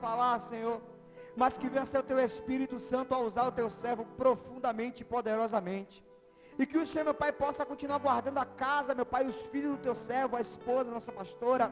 falar, Senhor, mas que venha ser o Teu Espírito Santo a usar o Teu servo profundamente e poderosamente. E que o Senhor, meu Pai, possa continuar guardando a casa, meu Pai, os filhos do Teu servo, a esposa, a nossa pastora.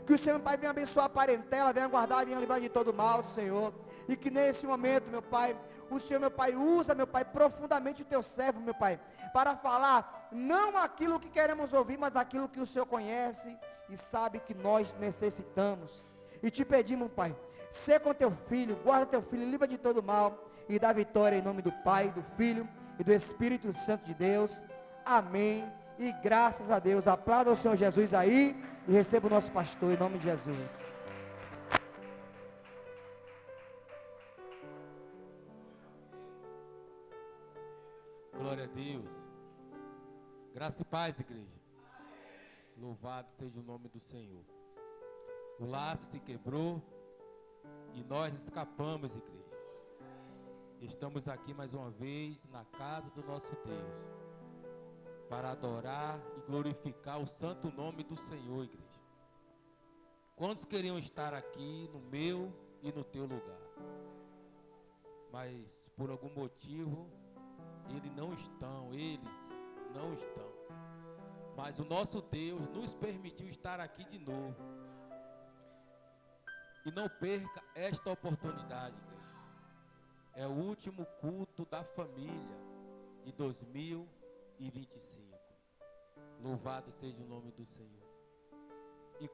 Que o Senhor, meu Pai, venha abençoar a parentela, venha guardar, venha livrar de todo mal, Senhor. E que nesse momento, meu Pai, o Senhor, meu Pai, usa, meu Pai, profundamente o Teu servo, meu Pai, para falar não aquilo que queremos ouvir, mas aquilo que o Senhor conhece e sabe que nós necessitamos. E te pedimos, Pai, sê com Teu filho, guarda Teu filho, livra de todo mal e dá vitória em nome do Pai, do Filho e do Espírito Santo de Deus. Amém. E graças a Deus. Aplauda o Senhor Jesus aí e receba o nosso pastor em nome de Jesus. Glória a Deus. Graça e paz, igreja. Louvado seja o nome do Senhor. O laço se quebrou e nós escapamos, igreja. Estamos aqui mais uma vez na casa do nosso Deus para adorar e glorificar o santo nome do Senhor, igreja. Quantos queriam estar aqui no meu e no teu lugar? Mas por algum motivo eles não estão. Mas o nosso Deus nos permitiu estar aqui de novo. E não perca esta oportunidade, igreja. É o último culto da família de 2025. Louvado seja o nome do Senhor. E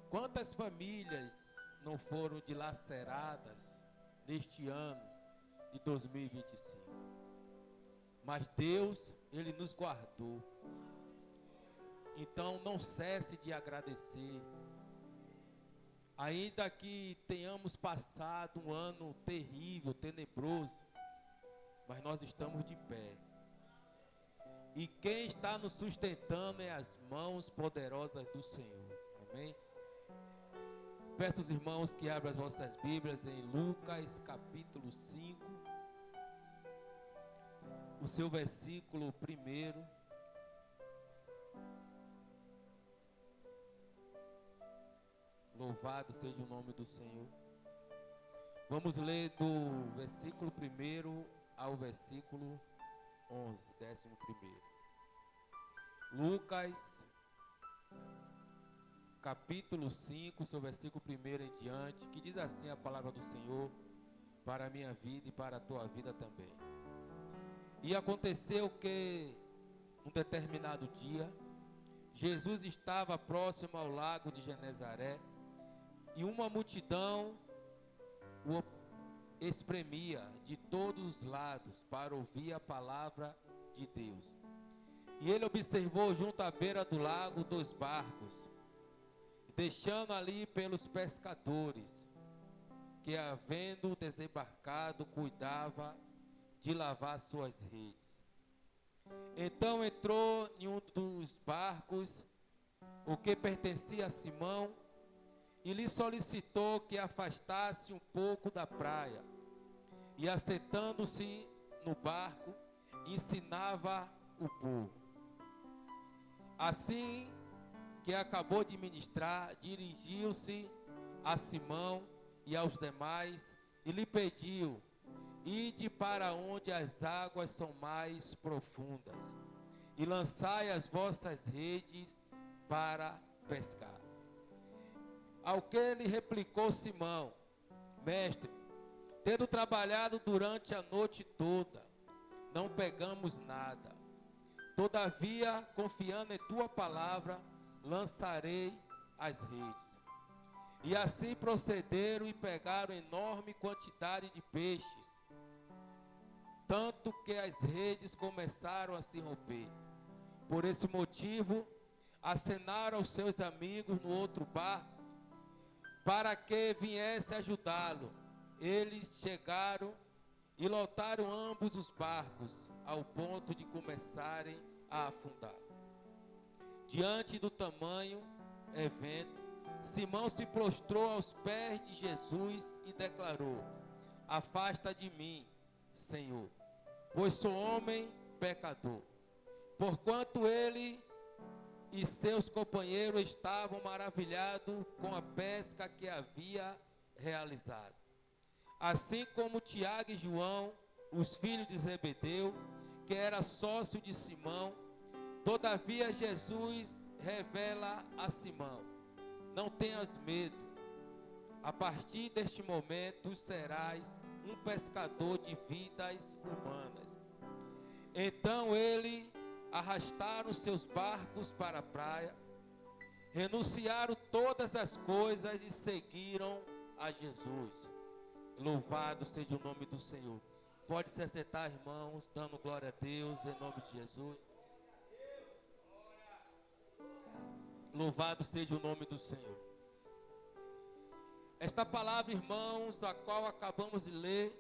quantas famílias não foram dilaceradas neste ano de 2025? Mas Deus, Ele nos guardou. Então não cesse de agradecer. Ainda que tenhamos passado um ano terrível, tenebroso, mas nós estamos de pé. E quem está nos sustentando é as mãos poderosas do Senhor. Amém? Peço aos irmãos que abram as vossas Bíblias em Lucas capítulo 5, o seu versículo 1. Louvado seja o nome do Senhor. Vamos ler do versículo 1 ao versículo 11, 11º. Lucas, capítulo 5, seu versículo 1 em diante, que diz assim a palavra do Senhor para a minha vida e para a tua vida também. E aconteceu que, um determinado dia, Jesus estava próximo ao lago de Genezaré, e uma multidão o espremia de todos os lados para ouvir a palavra de Deus. E ele observou junto à beira do lago 2 barcos, deixando ali pelos pescadores, que havendo desembarcado, cuidava de lavar suas redes. Então entrou em um dos barcos, o que pertencia a Simão, e lhe solicitou que afastasse um pouco da praia. E assentando-se no barco, ensinava o povo. Assim que acabou de ministrar, dirigiu-se a Simão e aos demais e lhe pediu: ide para onde as águas são mais profundas e lançai as vossas redes para pescar. Ao que lhe replicou Simão: mestre, tendo trabalhado durante a noite toda, não pegamos nada. Todavia, confiando em tua palavra, lançarei as redes. E assim procederam e pegaram enorme quantidade de peixes, tanto que as redes começaram a se romper. Por esse motivo, acenaram aos seus amigos no outro barco, para que viesse ajudá-lo. Eles chegaram e lotaram ambos os barcos, ao ponto de começarem a afundar. Diante do tamanho evento, Simão se prostrou aos pés de Jesus e declarou: afasta de mim, Senhor, pois sou homem pecador. Porquanto ele e seus companheiros estavam maravilhados com a pesca que havia realizado. Assim como Tiago e João, os filhos de Zebedeu, que era sócio de Simão, todavia Jesus revela a Simão: não tenhas medo, a partir deste momento serás um pescador de vidas humanas. Então ele arrastaram seus barcos para a praia, renunciaram todas as coisas e seguiram a Jesus. Louvado seja o nome do Senhor. Pode se assentar, irmãos, dando glória a Deus, em nome de Jesus. Louvado seja o nome do Senhor. Esta palavra, irmãos, a qual acabamos de ler,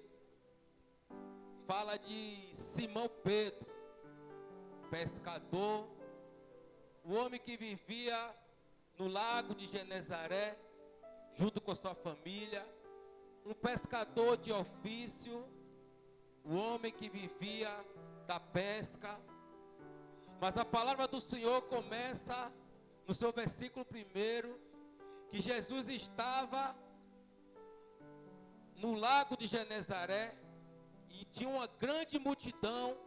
fala de Simão Pedro, pescador, o homem que vivia no lago de Genezaré, junto com sua família, um pescador de ofício, o homem que vivia da pesca. Mas a palavra do Senhor começa no seu versículo 1, que Jesus estava no lago de Genezaré e tinha uma grande multidão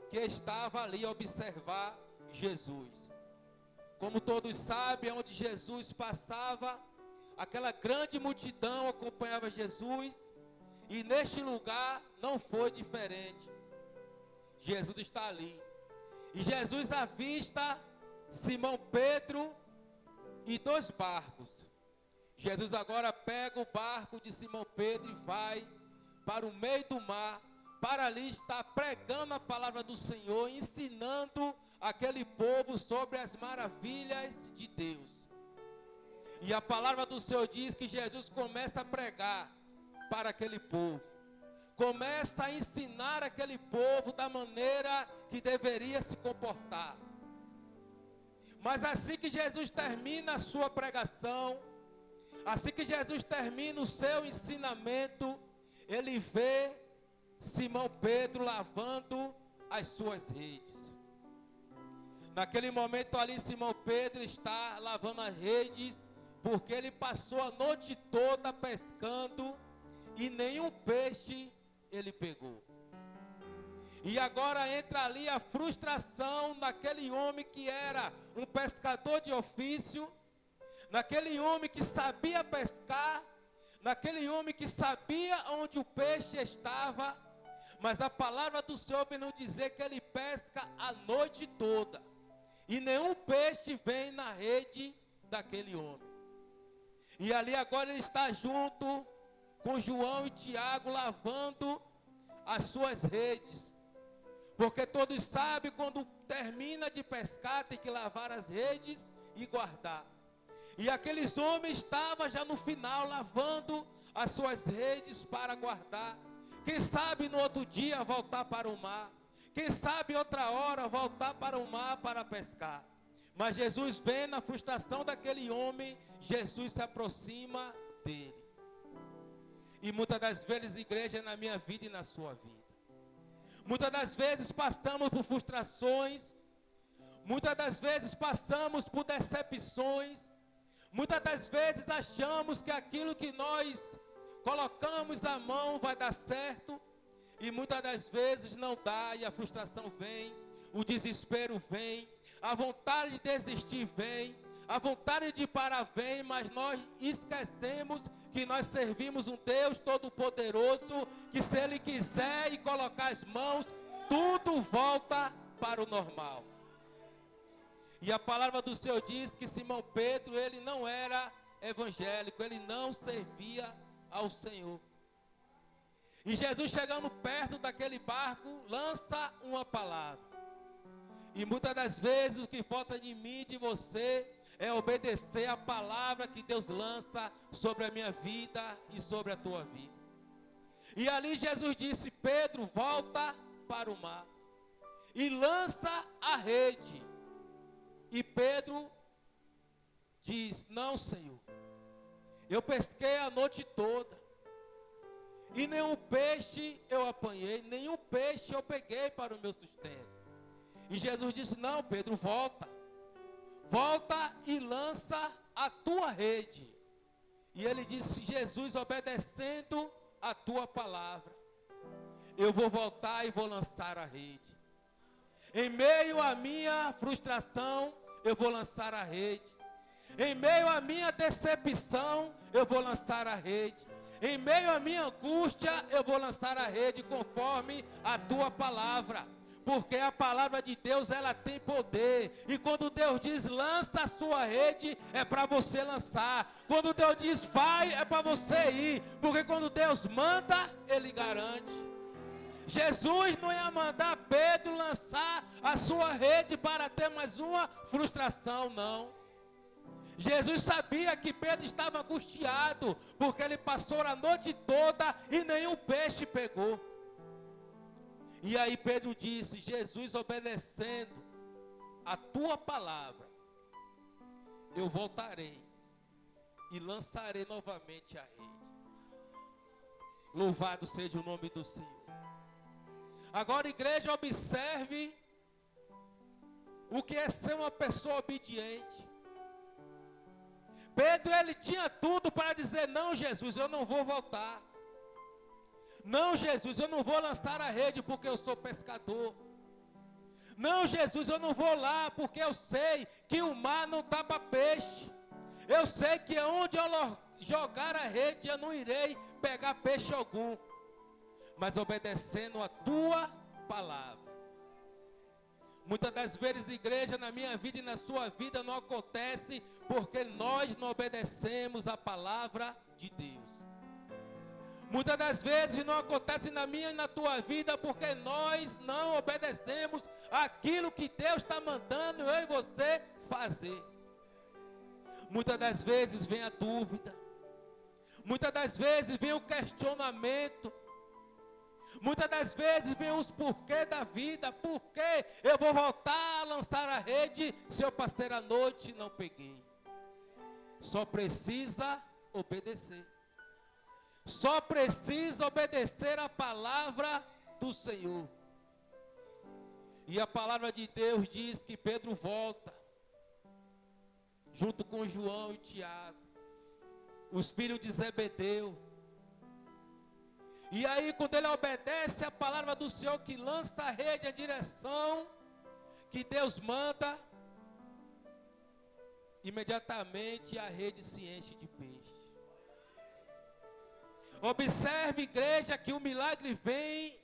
que estava ali a observar Jesus. Como todos sabem, onde Jesus passava, aquela grande multidão acompanhava Jesus, e neste lugar não foi diferente. Jesus está ali, e Jesus avista Simão Pedro e 2 barcos. Jesus agora pega o barco de Simão Pedro e vai para o meio do mar, para ali estar pregando a palavra do Senhor, ensinando aquele povo sobre as maravilhas de Deus. E a palavra do Senhor diz que Jesus começa a pregar para aquele povo, começa a ensinar aquele povo da maneira que deveria se comportar. Mas assim que Jesus termina a sua pregação, assim que Jesus termina o seu ensinamento, ele vê Simão Pedro lavando as suas redes. Naquele momento ali, Simão Pedro está lavando as redes, porque ele passou a noite toda pescando e nenhum peixe ele pegou. E agora entra ali a frustração naquele homem que era um pescador de ofício, naquele homem que sabia pescar, naquele homem que sabia onde o peixe estava, mas a palavra do Senhor vem nos dizer que ele pesca a noite toda, e nenhum peixe vem na rede daquele homem. E ali agora ele está junto com João e Tiago lavando as suas redes, porque todos sabem, quando termina de pescar tem que lavar as redes e guardar. E aqueles homens estavam já no final lavando as suas redes para guardar. Quem sabe no outro dia voltar para o mar, quem sabe outra hora voltar para o mar para pescar. Mas Jesus vê na frustração daquele homem, Jesus se aproxima dele. E muitas das vezes, igreja, na minha vida e na sua vida, muitas das vezes passamos por frustrações, muitas das vezes passamos por decepções, muitas das vezes achamos que aquilo que nós colocamos a mão vai dar certo, e muitas das vezes não dá, e a frustração vem, o desespero vem, a vontade de desistir vem, a vontade de parar vem, mas nós esquecemos que nós servimos um Deus Todo-Poderoso, que se Ele quiser e colocar as mãos, tudo volta para o normal. E a palavra do Senhor diz que Simão Pedro, ele não era evangélico, ele não servia ao Senhor. E Jesus, chegando perto daquele barco, lança uma palavra. E muitas das vezes o que falta de mim e de você é obedecer a palavra que Deus lança sobre a minha vida e sobre a tua vida. E ali Jesus disse: Pedro, volta para o mar e lança a rede. E Pedro diz: não, Senhor, eu pesquei a noite toda e nenhum peixe eu apanhei, nenhum peixe eu peguei para o meu sustento. E Jesus disse: não, Pedro, volta e lança a tua rede. E ele disse: Jesus, obedecendo a tua palavra, eu vou voltar e vou lançar a rede. Em meio à minha frustração, eu vou lançar a rede. Em meio à minha decepção, eu vou lançar a rede. Em meio à minha angústia, eu vou lançar a rede conforme a tua palavra. Porque a palavra de Deus, ela tem poder. E quando Deus diz lança a sua rede, é para você lançar. Quando Deus diz vai, é para você ir. Porque quando Deus manda, Ele garante. Jesus não ia mandar Pedro lançar a sua rede para ter mais uma frustração, não. Jesus sabia que Pedro estava angustiado, porque ele passou a noite toda e nenhum peixe pegou. E aí Pedro disse: Jesus, obedecendo a tua palavra, eu voltarei e lançarei novamente a rede. Louvado seja o nome do Senhor. Agora, igreja, observe o que é ser uma pessoa obediente. Pedro, ele tinha tudo para dizer: não, Jesus, eu não vou voltar. Não, Jesus, eu não vou lançar a rede porque eu sou pescador. Não, Jesus, eu não vou lá porque eu sei que o mar não está para peixe. Eu sei que onde eu jogar a rede eu não irei pegar peixe algum. Mas obedecendo a tua palavra. Muitas das vezes, igreja, na minha vida e na sua vida não acontece porque nós não obedecemos a palavra de Deus. Muitas das vezes não acontece na minha e na tua vida porque nós não obedecemos aquilo que Deus está mandando eu e você fazer. Muitas das vezes vem a dúvida. Muitas das vezes vem o questionamento. Muitas das vezes vem os porquê da vida. Por que eu vou voltar a lançar a rede se eu passei a noite e não peguei? Só precisa obedecer. Só precisa obedecer a palavra do Senhor. E a palavra de Deus diz que Pedro volta, junto com João e Tiago, os filhos de Zebedeu. E aí, quando ele obedece a palavra do Senhor, que lança a rede, a direção que Deus manda, imediatamente a rede se enche de peixe. Observe, igreja, que o milagre vem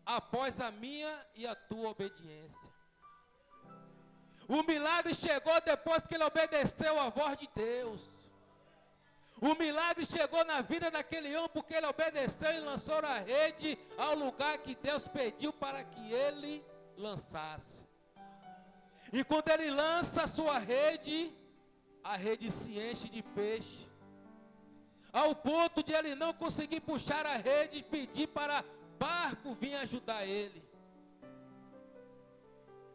após a minha e a tua obediência. O milagre chegou depois que ele obedeceu à voz de Deus. O milagre chegou na vida daquele homem porque ele obedeceu e lançou a rede ao lugar que Deus pediu para que ele lançasse. E quando ele lança a sua rede, a rede se enche de peixe. Ao ponto de ele não conseguir puxar a rede e pedir para barco vir ajudar ele.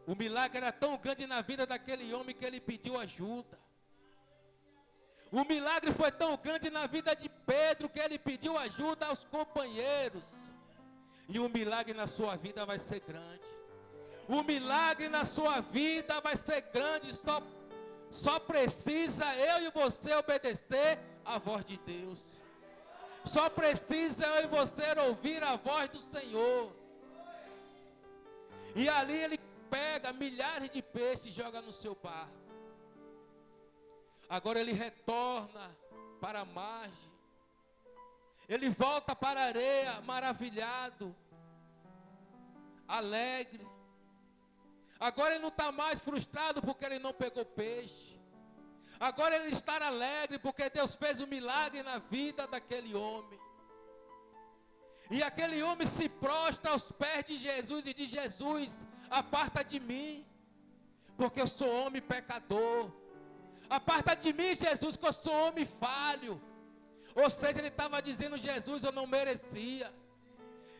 O milagre era tão grande na vida daquele homem que ele pediu ajuda. O milagre foi tão grande na vida de Pedro que ele pediu ajuda aos companheiros. E o milagre na sua vida vai ser grande. O milagre na sua vida vai ser grande. Só precisa eu e você obedecer a voz de Deus. Só precisa eu e você ouvir a voz do Senhor. E ali ele pega milhares de peixes e joga no seu barco. Agora ele retorna para a margem. Ele volta para a areia maravilhado, alegre. Agora ele não está mais frustrado porque ele não pegou peixe. Agora ele está alegre porque Deus fez um milagre na vida daquele homem. E aquele homem se prostra aos pés de Jesus e diz: Jesus, aparta de mim, porque eu sou homem pecador. Aparta de mim, Jesus, que eu sou homem falho. Ou seja, ele estava dizendo: Jesus, eu não merecia.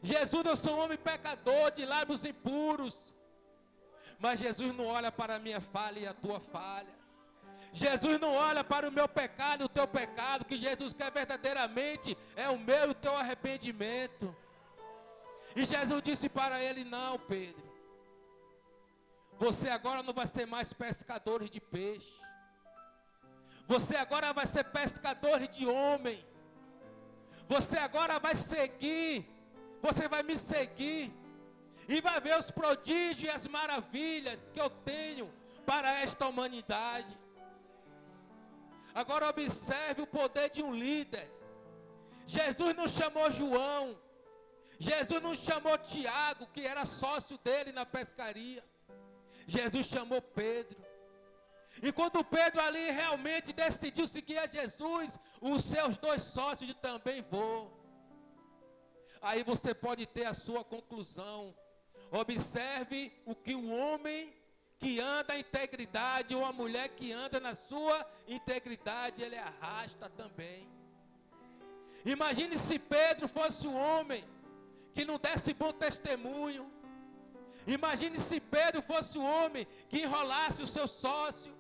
Jesus, eu sou homem pecador, de lábios impuros. Mas Jesus não olha para a minha falha e a tua falha. Jesus não olha para o meu pecado e o teu pecado. Que Jesus quer verdadeiramente é o meu e o teu arrependimento. E Jesus disse para ele: não, Pedro, você agora não vai ser mais pescador de peixe. Você agora vai ser pescador de homem. Você agora vai seguir. Você vai me seguir. E vai ver os prodígios e as maravilhas que eu tenho para esta humanidade. Agora observe o poder de um líder. Jesus não chamou João. Jesus não chamou Tiago, que era sócio dele na pescaria. Jesus chamou Pedro. E quando Pedro ali realmente decidiu seguir a Jesus, os seus 2 sócios de também vou. Aí você pode ter a sua conclusão. Observe o que o homem que anda em integridade, ou a mulher que anda na sua integridade, ele arrasta também. Imagine se Pedro fosse um homem que não desse bom testemunho. Imagine se Pedro fosse um homem que enrolasse o seu sócio,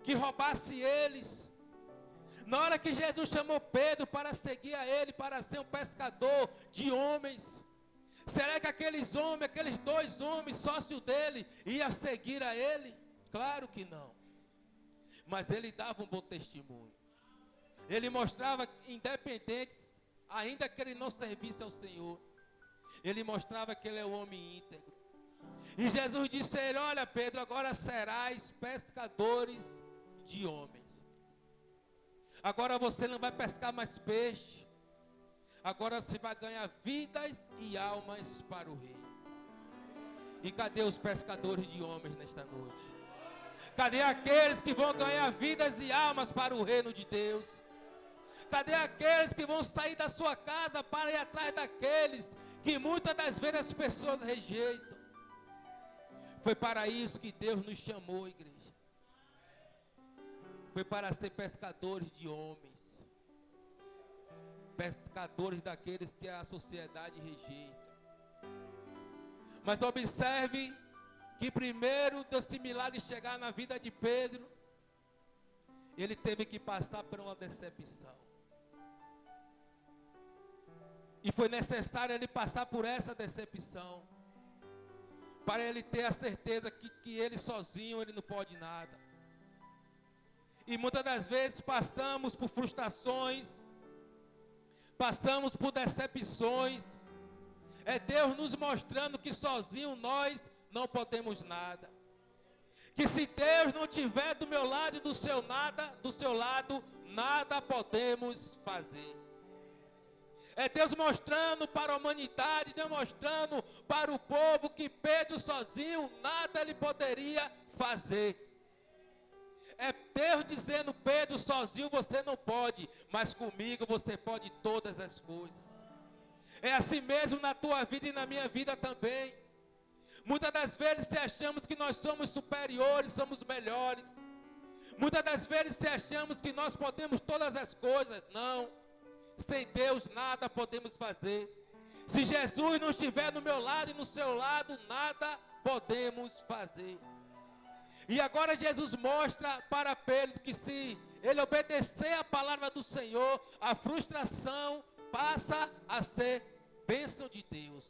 que roubasse eles. Na hora que Jesus chamou Pedro para seguir a ele, para ser um pescador de homens, será que aqueles homens, aqueles 2 homens, sócios dele, iam seguir a ele? Claro que não. Mas ele dava um bom testemunho. Ele mostrava, independentes, ainda que ele não servisse ao Senhor, ele mostrava que ele é um homem íntegro. E Jesus disse a ele: olha Pedro, agora serás pescadores de homens. Agora você não vai pescar mais peixe. Agora você vai ganhar vidas e almas para o rei. E cadê os pescadores de homens nesta noite? Cadê aqueles que vão ganhar vidas e almas para o reino de Deus? Cadê aqueles que vão sair da sua casa para ir atrás daqueles que muitas das vezes as pessoas rejeitam? Foi para isso que Deus nos chamou, igreja. Foi para ser pescadores de homens. Pescadores daqueles que a sociedade rejeita. Mas observe que primeiro desse milagre chegar na vida de Pedro, ele teve que passar por uma decepção. E foi necessário ele passar por essa decepção, para ele ter a certeza que ele sozinho ele não pode nada. E muitas das vezes passamos por frustrações, passamos por decepções. É Deus nos mostrando que sozinho nós não podemos nada. Que se Deus não estiver do meu lado e do seu lado, nada podemos fazer. É Deus mostrando para a humanidade, Deus mostrando para o povo que Pedro sozinho nada ele poderia fazer. É Deus dizendo: Pedro, sozinho você não pode, mas comigo você pode todas as coisas. É assim mesmo na tua vida e na minha vida também. Muitas das vezes se achamos que nós somos superiores, somos melhores. Muitas das vezes se achamos que nós podemos todas as coisas. Não. Sem Deus nada podemos fazer. Se Jesus não estiver no meu lado e no seu lado, nada podemos fazer. E agora Jesus mostra para Pedro que se ele obedecer a palavra do Senhor, a frustração passa a ser bênção de Deus.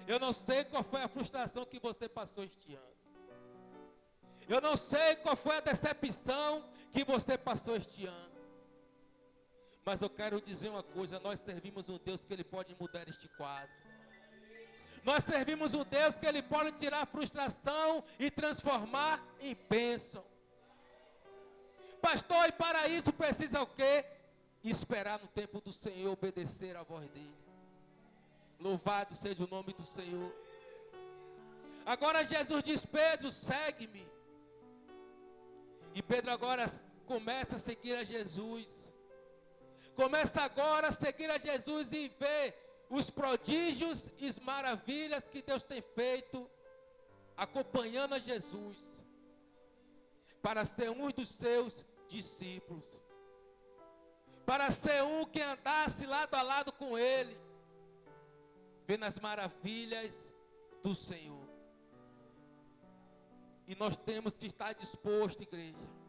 Eu não sei qual foi a frustração que você passou este ano. Eu não sei qual foi a decepção que você passou este ano. Mas eu quero dizer uma coisa: nós servimos um Deus que Ele pode mudar este quadro. Nós servimos um Deus que Ele pode tirar a frustração e transformar em bênção. Pastor, e para isso precisa o quê? Esperar no tempo do Senhor, obedecer à voz dEle. Louvado seja o nome do Senhor. Agora Jesus diz: Pedro, segue-me. E Pedro agora começa a seguir a Jesus. Começa agora a seguir a Jesus e ver os prodígios e as maravilhas que Deus tem feito, acompanhando a Jesus, para ser um dos seus discípulos, para ser um que andasse lado a lado com Ele, vendo as maravilhas do Senhor. E nós temos que estar disposto, igreja.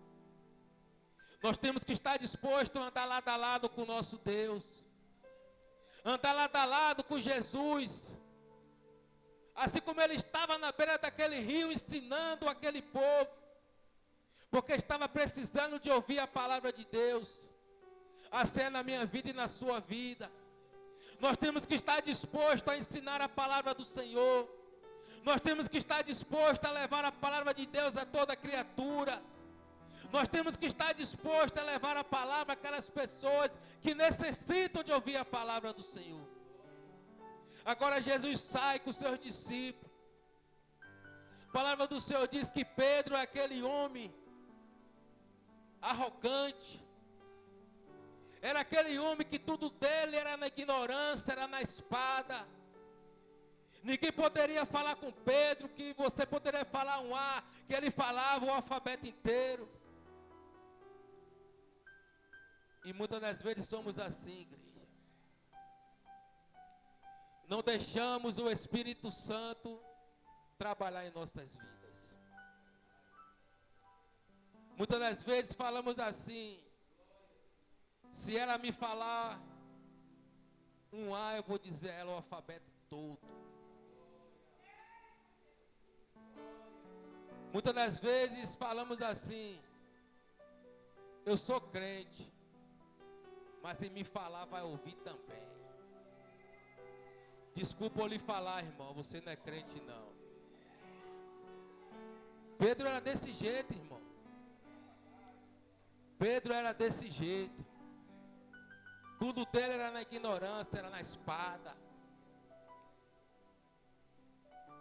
Nós temos que estar disposto a andar lado a lado com o nosso Deus. Andar lado a lado com Jesus. Assim como Ele estava na beira daquele rio ensinando aquele povo. porque estava precisando de ouvir a palavra de Deus. Assim é na minha vida e na sua vida. Nós temos que estar dispostos a ensinar a palavra do Senhor. Nós temos que estar dispostos a levar a palavra de Deus a toda criatura. Nós temos que estar dispostos a levar a palavra àquelas pessoas que necessitam de ouvir a palavra do Senhor. Agora Jesus sai com os seus discípulos. A palavra do Senhor diz que Pedro é aquele homem arrogante. Era aquele homem que tudo dele era na ignorância, era na espada. Ninguém poderia falar com Pedro, que você poderia falar um A, que ele falava o alfabeto inteiro. E muitas das vezes somos assim, igreja. Não deixamos o Espírito Santo trabalhar em nossas vidas. Muitas das vezes falamos assim: se ela me falar um A, eu vou dizer a ela o alfabeto todo. Muitas das vezes falamos assim: eu sou crente, mas se me falar vai ouvir também. Desculpa eu lhe falar, irmão, você não é crente não. Pedro era desse jeito, irmão. Pedro era desse jeito. Tudo dele era na ignorância, era na espada.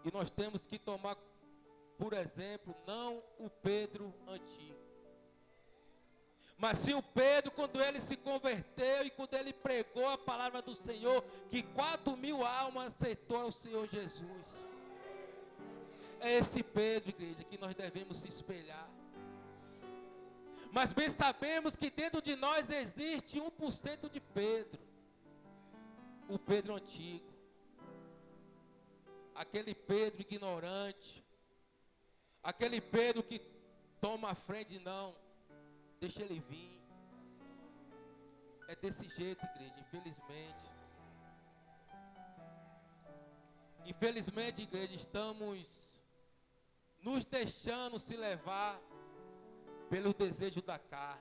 E nós temos que tomar, por exemplo, não o Pedro antigo, mas sim o Pedro quando ele se converteu e quando ele pregou a palavra do Senhor, que 4.000 almas aceitou ao Senhor Jesus. É esse Pedro, igreja, que nós devemos se espelhar. Mas bem sabemos que dentro de nós existe 1% de Pedro. O Pedro antigo. Aquele Pedro ignorante. Aquele Pedro que toma a frente, não. Deixa ele vir. É desse jeito, igreja, infelizmente. Infelizmente, igreja, estamos nos deixando se levar pelo desejo da carne,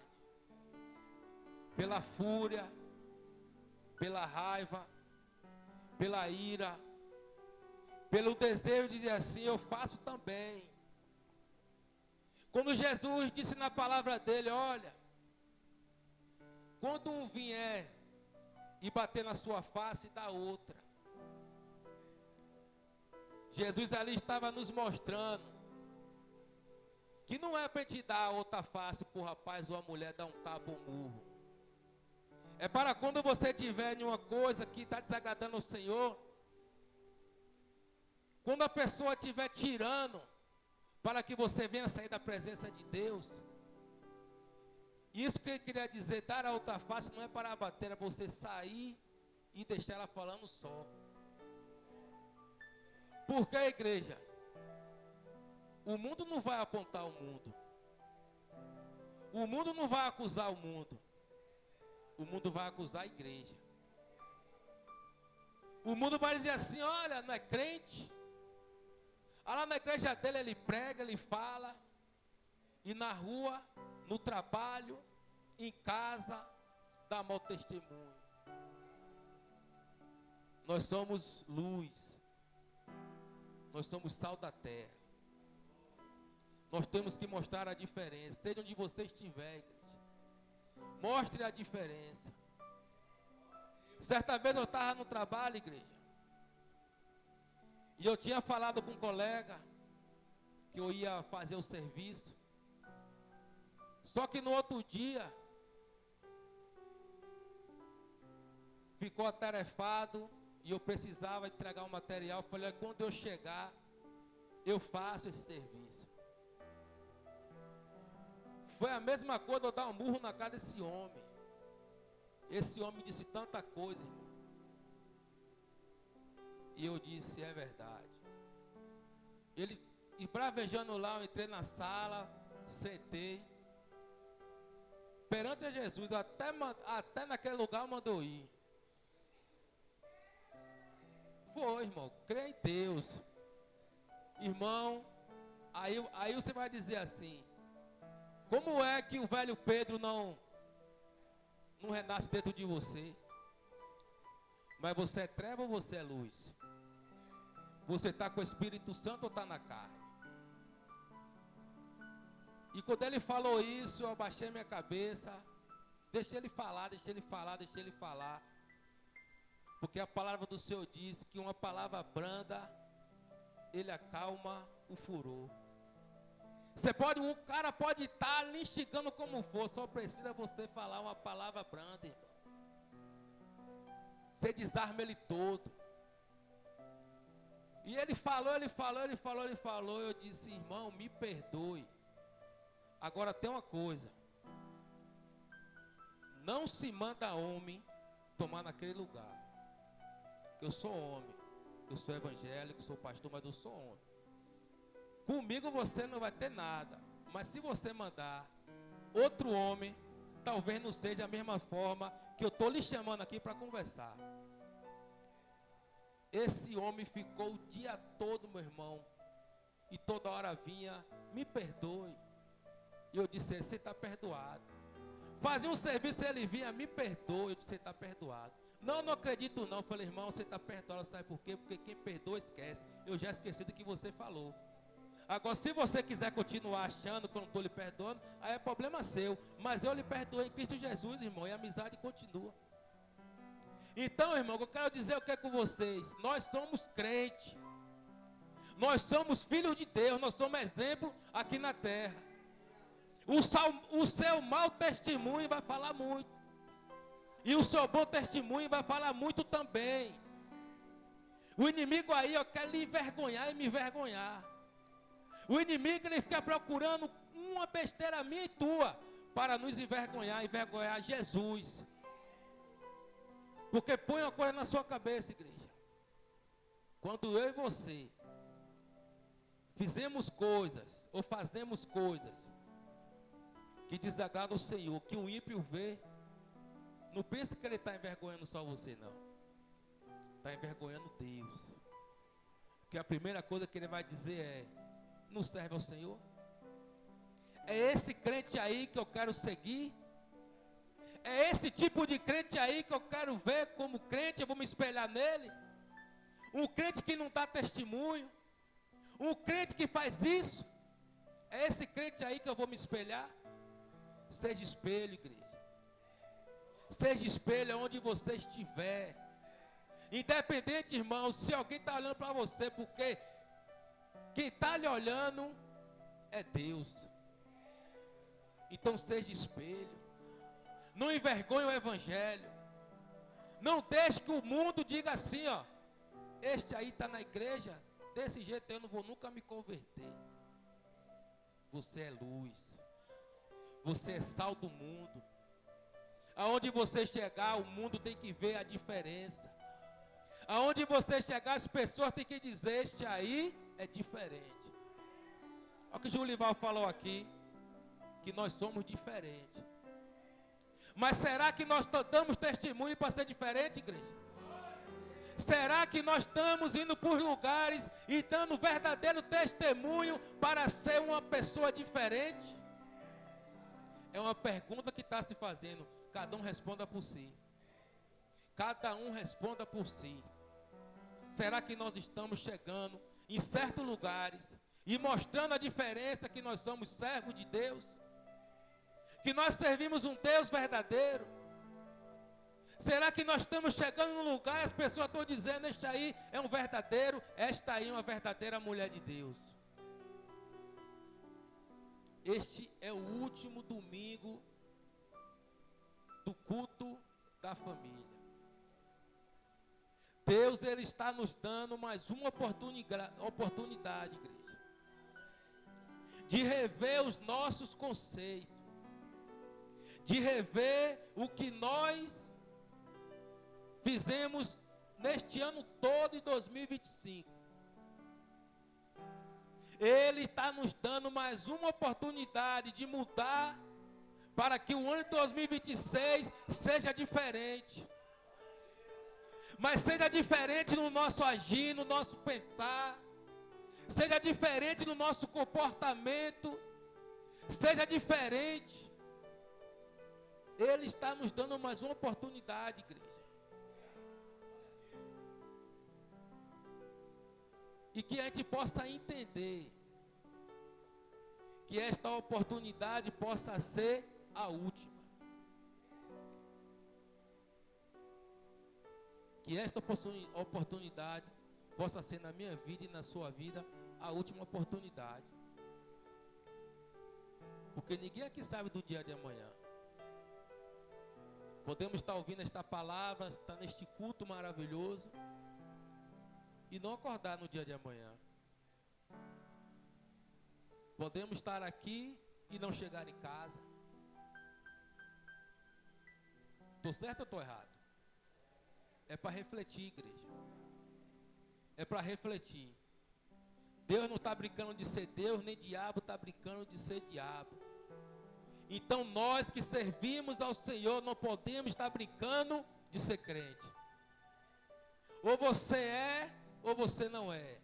pela fúria, pela raiva, pela ira, pelo desejo de dizer assim: eu faço também. Quando Jesus disse na palavra dele: olha, quando um vier e bater na sua face, dá outra. Jesus ali estava nos mostrando que não é para te dar outra face para o rapaz ou a mulher dar um tapa ou um murro. É para quando você tiver em uma coisa que está desagradando o Senhor, quando a pessoa estiver tirando, para que você venha sair da presença de Deus. Isso que ele queria dizer, dar a outra face, não é para abater, é você sair e deixar ela falando só. Por que, igreja? O mundo não vai apontar o mundo. O mundo não vai acusar o mundo. O mundo vai acusar a igreja. O mundo vai dizer assim: olha, não é crente. Lá na igreja dele ele prega, ele fala. E na rua, no trabalho, em casa, dá mau testemunho. Nós somos luz. Nós somos sal da terra. Nós temos que mostrar a diferença. Seja onde você estiver, igreja, mostre a diferença. Certa vez eu estava no trabalho, igreja, e eu tinha falado com um colega que eu ia fazer o serviço. Só que no outro dia ficou atarefado e eu precisava entregar o material. Eu falei: quando eu chegar, eu faço esse serviço. Foi a mesma coisa eu dar um murro na cara desse homem. Esse homem disse tanta coisa, irmão. E eu disse: é verdade. Ele, e bravejando lá, eu entrei na sala, sentei. Perante a Jesus, até naquele lugar mandou ir. Foi, irmão, crê em Deus. Irmão, aí você vai dizer assim: Como é que o velho Pedro não renasce dentro de você? Mas você é treva ou você é luz? Você está com o Espírito Santo ou está na carne? E quando ele falou isso, eu abaixei minha cabeça. Deixei ele falar, deixei ele falar, deixei ele falar. Porque a palavra do Senhor diz que uma palavra branda, ele acalma o furor. O cara pode estar lhe instigando como for, só precisa você falar uma palavra branda, irmão. Você desarma ele todo. E ele falou, eu disse, irmão, me perdoe. Agora tem uma coisa. Não se manda homem tomar naquele lugar. Eu sou homem, eu sou evangélico, sou pastor, mas eu sou homem. Comigo você não vai ter nada. Mas se você mandar outro homem, talvez não seja a mesma forma que eu estou lhe chamando aqui para conversar. Esse homem ficou o dia todo, meu irmão, e toda hora vinha, me perdoe. E eu disse, você está perdoado. Fazia um serviço, ele vinha, me perdoe. Eu disse, você está perdoado. Não acredito não. Eu falei, irmão, você está perdoado, sabe por quê? Porque quem perdoa esquece. Eu já esqueci do que você falou. Agora, se você quiser continuar achando que eu não estou lhe perdoando, aí é problema seu. Mas eu lhe perdoei em Cristo Jesus, irmão, e a amizade continua. Então, irmão, eu quero dizer o que é com vocês. Nós somos crentes. Nós somos filhos de Deus. Nós somos exemplo aqui na terra. O seu mau testemunho vai falar muito. E o seu bom testemunho vai falar muito também. O inimigo aí, quer lhe envergonhar e me envergonhar. O inimigo, ele fica procurando uma besteira minha e tua para nos envergonhar Jesus. Porque põe uma coisa na sua cabeça, igreja. Quando eu e você fizemos coisas, ou fazemos coisas que desagradam o Senhor, que o ímpio vê, não pense que ele está envergonhando só você, não. Está envergonhando Deus. Porque a primeira coisa que ele vai dizer é, não serve ao Senhor? É esse crente aí que eu quero seguir? É esse tipo de crente aí que eu quero ver como crente, eu vou me espelhar nele? Um crente que não dá testemunho? Um crente que faz isso? É esse crente aí que eu vou me espelhar? Seja espelho, igreja. Seja espelho onde você estiver. Independente, irmão, se alguém está olhando para você, porque quem está lhe olhando é Deus. Então seja espelho. Não envergonhe o evangelho. Não deixe que o mundo diga assim, ó, este aí está na igreja, desse jeito eu não vou nunca me converter. Você é luz. Você é sal do mundo. Aonde você chegar, o mundo tem que ver a diferença. Aonde você chegar, as pessoas têm que dizer, este aí é diferente. Olha o que o Julival falou aqui, que nós somos diferentes. Mas será que nós damos testemunho para ser diferente, igreja? Será que nós estamos indo por lugares e dando verdadeiro testemunho para ser uma pessoa diferente? É uma pergunta que está se fazendo. Cada um responda por si. Cada um responda por si. Será que nós estamos chegando em certos lugares e mostrando a diferença que nós somos servos de Deus? Que nós servimos um Deus verdadeiro? Será que nós estamos chegando num lugar e as pessoas estão dizendo, este aí é um verdadeiro, esta aí é uma verdadeira mulher de Deus? Este é o último domingo do culto da família. Deus, ele está nos dando mais uma oportunidade, igreja, de rever os nossos conceitos, de rever o que nós fizemos neste ano todo em 2025. Ele está nos dando mais uma oportunidade de mudar para que o ano de 2026 seja diferente. Mas seja diferente no nosso agir, no nosso pensar. Seja diferente no nosso comportamento. seja diferente. Ele está nos dando mais uma oportunidade, igreja. E que a gente possa entender que esta oportunidade possa ser a última. Que esta oportunidade possa ser na minha vida e na sua vida a última oportunidade. Porque ninguém aqui sabe do dia de amanhã. Podemos estar ouvindo esta palavra, estar neste culto maravilhoso e não acordar no dia de amanhã. Podemos estar aqui e não chegar em casa. Estou certo ou estou errado? É para refletir, igreja. É para refletir. Deus não está brincando de ser Deus, nem diabo está brincando de ser diabo. Então nós que servimos ao Senhor não podemos estar brincando de ser crente. Ou você é, ou você não é.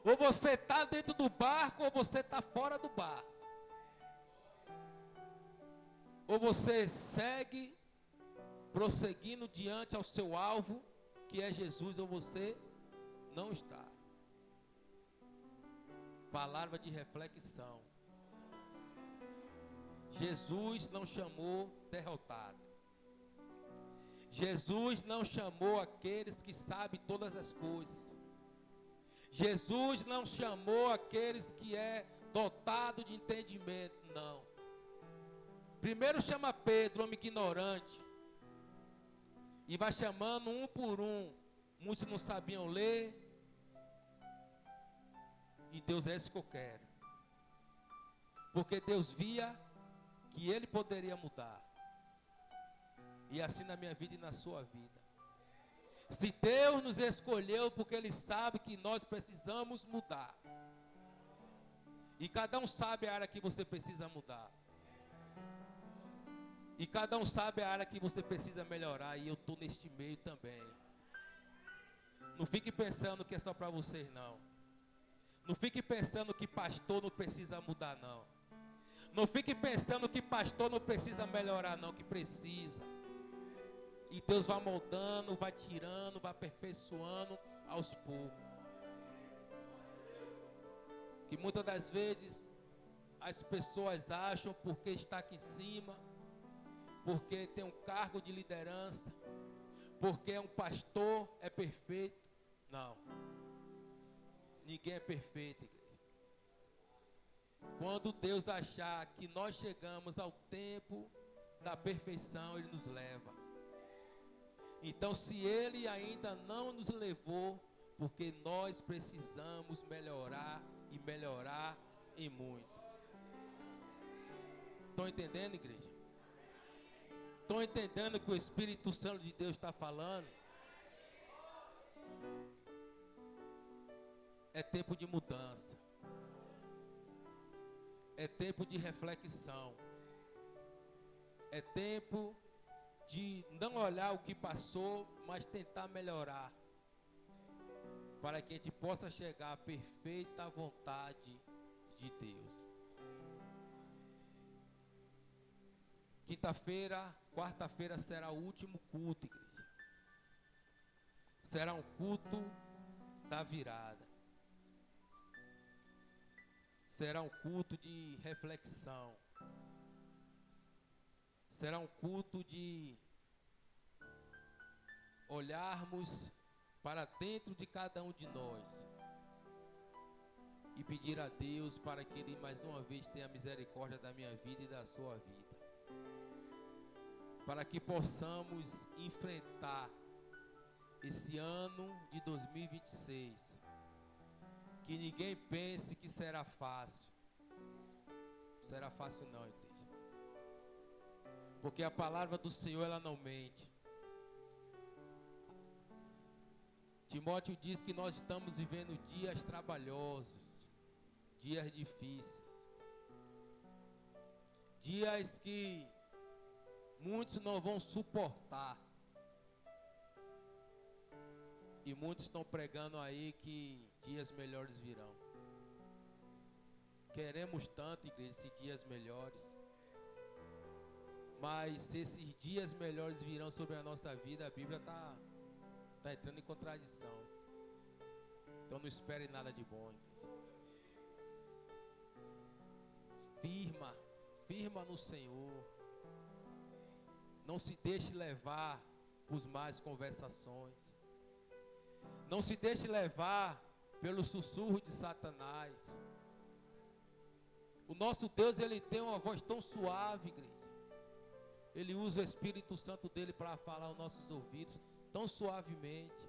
Ou você está dentro do barco, ou você está fora do barco. Ou você segue prosseguindo diante ao seu alvo, que é Jesus, ou você não está. Palavra de reflexão. Jesus não chamou derrotado. Jesus não chamou aqueles que sabem todas as coisas. Jesus não chamou aqueles que é dotado de entendimento, não. Primeiro chama Pedro, homem ignorante, e vai chamando um por um. Muitos não sabiam ler. E Deus é esse que eu quero. Porque Deus via que Ele poderia mudar. E assim na minha vida e na sua vida. Se Deus nos escolheu, porque Ele sabe que nós precisamos mudar. E cada um sabe a área que você precisa mudar. E cada um sabe a área que você precisa melhorar. E eu estou neste meio também. Não fique pensando que é só para vocês, não. Não fique pensando que pastor não precisa mudar, não. Não fique pensando que pastor não precisa melhorar, não, que precisa. E Deus vai moldando, vai tirando, vai aperfeiçoando aos poucos. Que muitas das vezes as pessoas acham porque está aqui em cima, porque tem um cargo de liderança, porque é um pastor, é perfeito. Não. Ninguém é perfeito, igreja. Quando Deus achar que nós chegamos ao tempo da perfeição, Ele nos leva. Então, se Ele ainda não nos levou, porque nós precisamos melhorar e melhorar em muito. Estão entendendo, igreja? Estão entendendo que o Espírito Santo de Deus está falando? É tempo de mudança. É tempo de reflexão. É tempo de não olhar o que passou, mas tentar melhorar. Para que a gente possa chegar à perfeita vontade de Deus. Quinta-feira, quarta-feira será o último culto, igreja. Será um culto da virada. Será um culto de reflexão. Será um culto de olharmos para dentro de cada um de nós e pedir a Deus para que Ele mais uma vez tenha misericórdia da minha vida e da sua vida. Para que possamos enfrentar esse ano de 2026. Que ninguém pense que será fácil. Não será fácil não, igreja. Porque a palavra do Senhor, ela não mente. Timóteo diz que nós estamos vivendo dias trabalhosos, dias difíceis. Dias que muitos não vão suportar. E muitos estão pregando aí que dias melhores virão. Queremos tanto, igreja, esses dias melhores. Mas se esses dias melhores virão sobre a nossa vida, a Bíblia está entrando em contradição. Então não espere nada de bom, igreja. Firma no Senhor. Não se deixe levar por más conversações. Não se deixe levar pelo sussurro de Satanás. O nosso Deus, Ele tem uma voz tão suave, igreja. Ele usa o Espírito Santo dele para falar aos nossos ouvidos tão suavemente.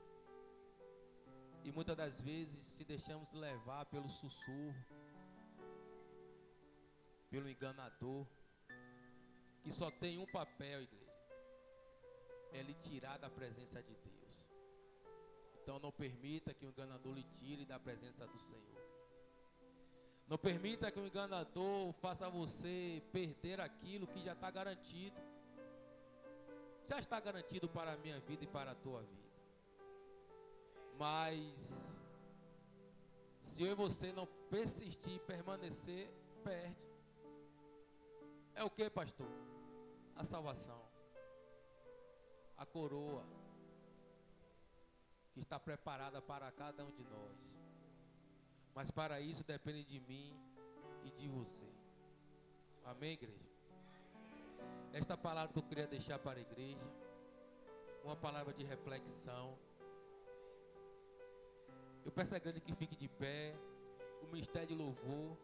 E muitas das vezes se deixamos levar pelo sussurro, pelo enganador, que só tem um papel, igreja: é lhe tirar da presença de Deus. Então não permita que o enganador lhe tire da presença do Senhor. Não permita que o enganador faça você perder aquilo que já está garantido. Já está garantido para a minha vida e para a tua vida. Mas se eu e você não persistir e permanecer, perde. É o que, pastor? A salvação. A coroa que está preparada para cada um de nós. Mas para isso depende de mim e de você. Amém, igreja? Esta palavra que eu queria deixar para a igreja, uma palavra de reflexão. Eu peço à igreja que fique de pé, o ministério de louvor.